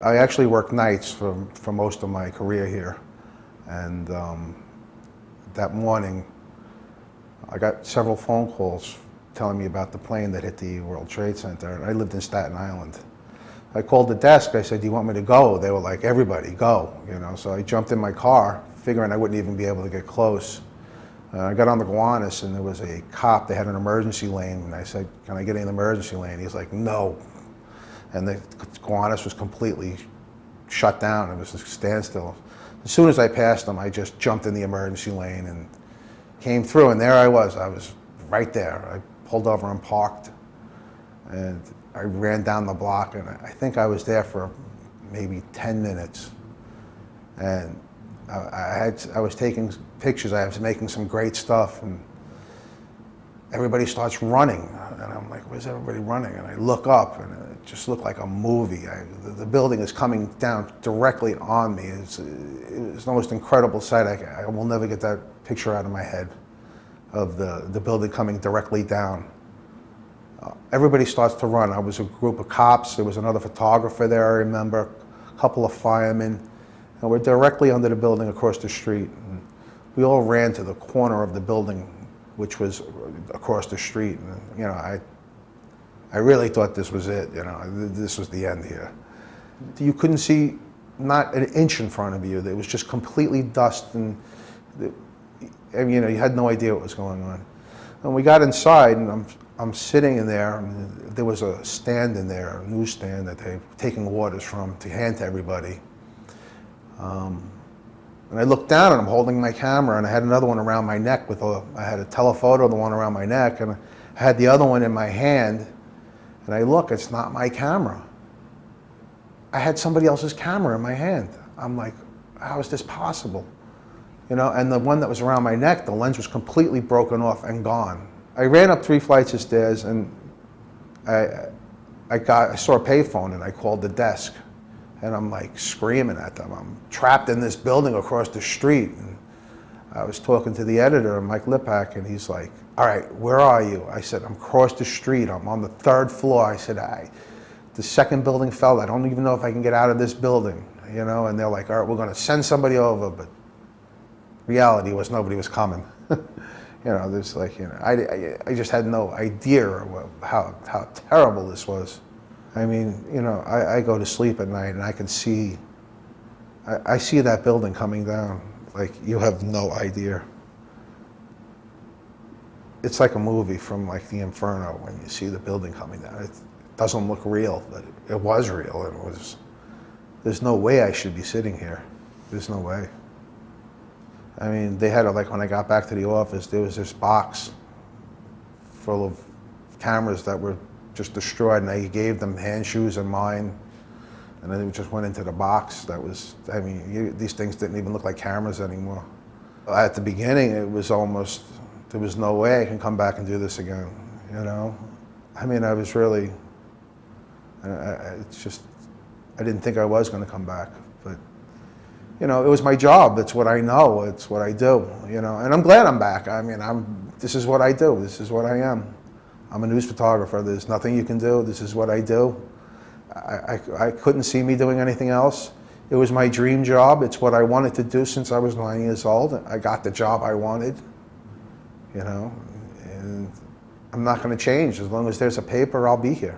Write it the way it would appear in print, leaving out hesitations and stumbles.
I actually worked nights for most of my career here, and that morning I got several phone calls telling me about the plane that hit the World Trade Center, and I lived in Staten Island. I called the desk, I said, "Do you want me to go?" They were like, "Everybody, go," you know. So I jumped in my car, figuring I wouldn't even be able to get close. I got on the Gowanus, and there was a cop. They had an emergency lane, and I said, "Can I get in the emergency lane?" He's like, "No." And the Gowanus was completely shut down. It was a standstill. As soon as I passed him, I just jumped in the emergency lane and came through, and there I was right there. I pulled over and parked, and I ran down the block, and I think I was there for maybe 10 minutes. And I was taking pictures, I was making some great stuff, and everybody starts running. And I'm like, where's everybody running? And I look up, and it just looked like a movie. The building is coming down directly on me. It's the most incredible sight. I will never get that picture out of my head of the building coming directly down. Everybody starts to run. I was a group of cops. There was another photographer there, I remember, a couple of firemen. And we're directly under the building across the street. And we all ran to the corner of the building, which was across the street. And, you know, I really thought this was it, you know, this was the end here. You couldn't see not an inch in front of you. It was just completely dust, and you know, you had no idea what was going on. And we got inside, and I'm sitting in there, and there was a stand in there, a newsstand that they're taking orders from to hand to everybody. And I looked down, and I'm holding my camera, and I had another one around my neck I had a telephoto, the one around my neck, and I had the other one in my hand, and I look, it's not my camera. I had somebody else's camera in my hand. I'm like, how is this possible? You know, and the one that was around my neck, the lens was completely broken off and gone. I ran up 3 flights of stairs, and I saw a payphone, and I called the desk. And I'm like screaming at them. I'm trapped in this building across the street. And I was talking to the editor, Mike Lipak, and he's like, "All right, where are you?" I said, "I'm across the street. I'm on the 3rd floor." I said, "The second building fell. I don't even know if I can get out of this building." You know, and they're like, "All right, we're going to send somebody over." But reality was nobody was coming. You know, there's like, you know, I just had no idea how terrible this was. I mean, you know, I go to sleep at night, and I can see, I see that building coming down. Like, you have no idea. It's like a movie from like the Inferno when you see the building coming down. It doesn't look real, but it was real. There's no way I should be sitting here. There's no way. I mean, they had like, when I got back to the office, there was this box full of cameras that were just destroyed, and I gave them hand shoes and mine, and then it just went into the box. That was, I mean, these things didn't even look like cameras anymore. At the beginning, it was almost, there was no way I can come back and do this again, you know? I mean, I was really, it's just, I didn't think I was going to come back, but, you know, it was my job. It's what I know. It's what I do, you know, and I'm glad I'm back. I mean, this is what I do. This is what I am. I'm a news photographer. There's nothing you can do. This is what I do. I couldn't see me doing anything else. It was my dream job. It's what I wanted to do since I was 9 years old. I got the job I wanted, you know, and I'm not going to change. As long as there's a paper, I'll be here.